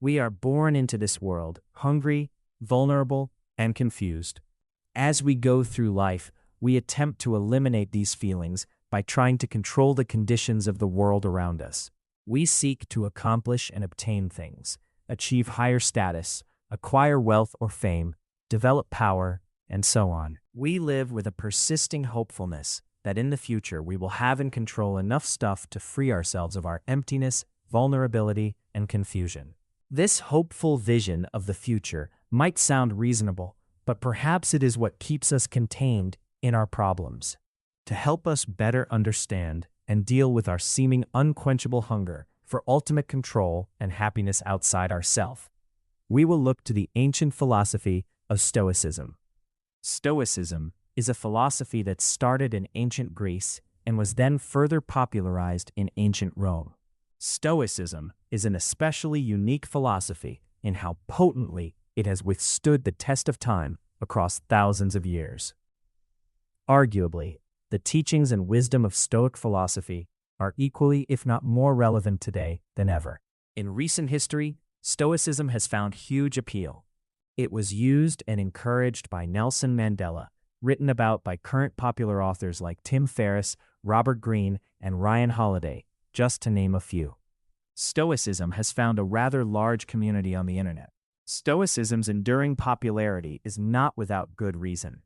We are born into this world hungry, vulnerable, and confused. As we go through life, we attempt to eliminate these feelings by trying to control the conditions of the world around us. We seek to accomplish and obtain things, achieve higher status, acquire wealth or fame, develop power, and so on. We live with a persisting hopefulness that in the future we will have and control enough stuff to free ourselves of our emptiness, vulnerability, and confusion. This hopeful vision of the future might sound reasonable, but perhaps it is what keeps us contained in our problems. To help us better understand and deal with our seeming unquenchable hunger for ultimate control and happiness outside ourselves, we will look to the ancient philosophy of Stoicism. Stoicism is a philosophy that started in ancient Greece and was then further popularized in ancient Rome. Stoicism is an especially unique philosophy in how potently it has withstood the test of time across thousands of years. Arguably, the teachings and wisdom of Stoic philosophy are equally, if not more relevant today than ever. In recent history, Stoicism has found huge appeal. It was used and encouraged by Nelson Mandela, written about by current popular authors like Tim Ferriss, Robert Greene, and Ryan Holiday, just to name a few. Stoicism has found a rather large community on the internet. Stoicism's enduring popularity is not without good reason.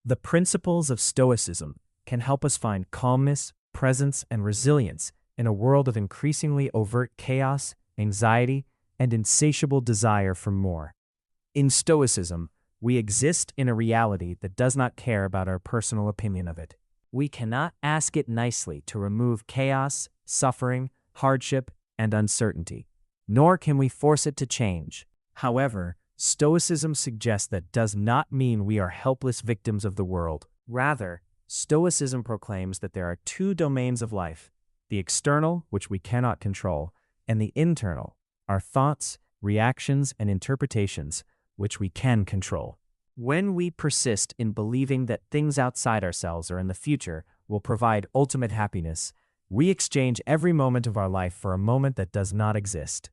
The principles of Stoicism can help us find calmness, presence, and resilience in a world of increasingly overt chaos, anxiety, and insatiable desire for more. In Stoicism, we exist in a reality that does not care about our personal opinion of it. We cannot ask it nicely to remove chaos, suffering, hardship, and uncertainty, nor can we force it to change. However, Stoicism suggests that does not mean we are helpless victims of the world. Rather, Stoicism proclaims that there are two domains of life: the external, which we cannot control, and the internal, our thoughts, reactions, and interpretations, which we can control. When we persist in believing that things outside ourselves or in the future will provide ultimate happiness, we exchange every moment of our life for a moment that does not exist.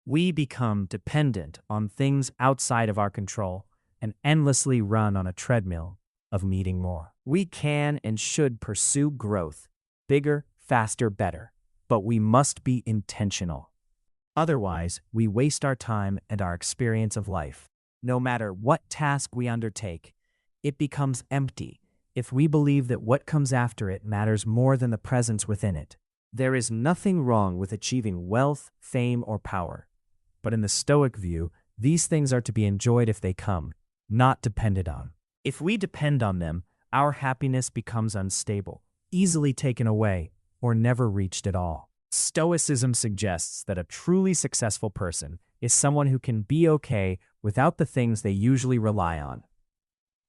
We become dependent on things outside of our control and endlessly run on a treadmill of needing more. We can and should pursue growth, bigger, faster, better, but we must be intentional. Otherwise, we waste our time and our experience of life. No matter what task we undertake, it becomes empty if we believe that what comes after it matters more than the presence within it. There is nothing wrong with achieving wealth, fame, or power. But in the Stoic view, these things are to be enjoyed if they come, not depended on. If we depend on them, our happiness becomes unstable, easily taken away, or never reached at all. Stoicism suggests that a truly successful person is someone who can be okay without the things they usually rely on.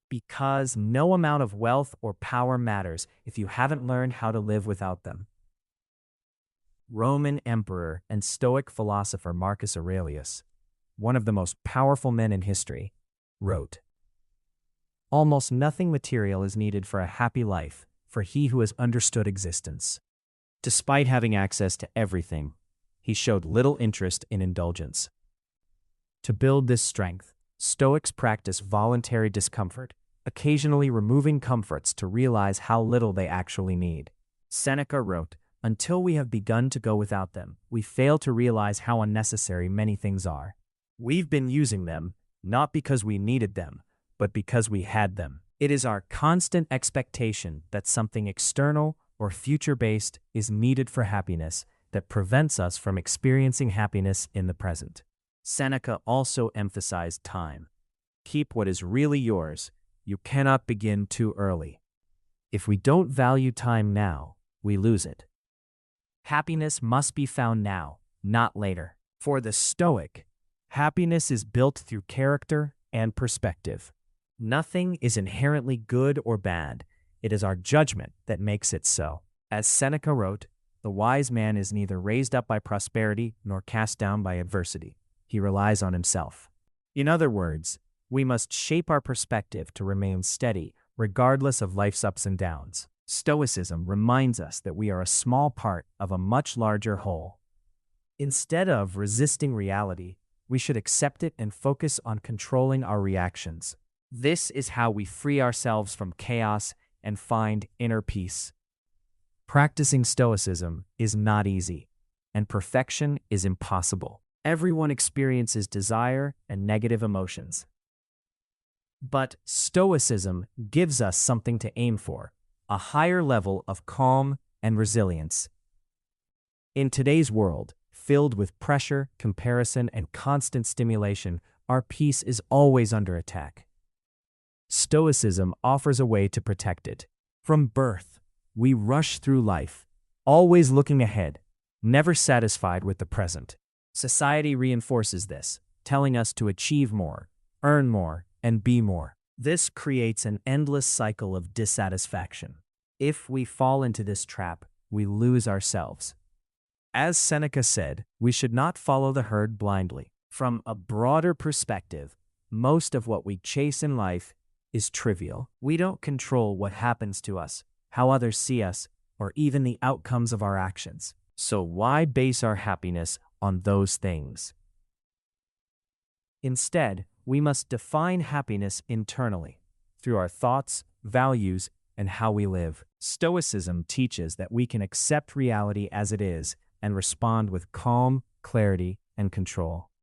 Because no amount of wealth or power matters if you haven't learned how to live without them. Roman emperor and Stoic philosopher Marcus Aurelius, one of the most powerful men in history, wrote, "Almost nothing material is needed for a happy life for he who has understood existence." Despite having access to everything, he showed little interest in indulgence. To build this strength, Stoics practice voluntary discomfort, occasionally removing comforts to realize how little they actually need. Seneca wrote, "Until we have begun to go without them, we fail to realize how unnecessary many things are. We've been using them, not because we needed them, but because we had them." It is our constant expectation that something external or future-based is needed for happiness that prevents us from experiencing happiness in the present. Seneca also emphasized time. Keep what is really yours. You cannot begin too early. If we don't value time now, we lose it. Happiness must be found now, not later. For the Stoic, happiness is built through character and perspective. Nothing is inherently good or bad. It is our judgment that makes it so. As Seneca wrote, "The wise man is neither raised up by prosperity nor cast down by adversity. He relies on himself." In other words, we must shape our perspective to remain steady, regardless of life's ups and downs. Stoicism reminds us that we are a small part of a much larger whole. Instead of resisting reality, we should accept it and focus on controlling our reactions. This is how we free ourselves from chaos and find inner peace. Practicing Stoicism is not easy, and perfection is impossible. Everyone experiences desire and negative emotions. But Stoicism gives us something to aim for, a higher level of calm and resilience. In today's world, filled with pressure, comparison, and constant stimulation, our peace is always under attack. Stoicism offers a way to protect it. From birth, we rush through life, always looking ahead, never satisfied with the present. Society reinforces this, telling us to achieve more, earn more, and be more. This creates an endless cycle of dissatisfaction. If we fall into this trap, we lose ourselves. As Seneca said, we should not follow the herd blindly. From a broader perspective, most of what we chase in life is trivial. We don't control what happens to us, how others see us, or even the outcomes of our actions. So why base our happiness on those things? Instead, we must define happiness internally, through our thoughts, values, and how we live. Stoicism teaches that we can accept reality as it is and respond with calm, clarity, and control.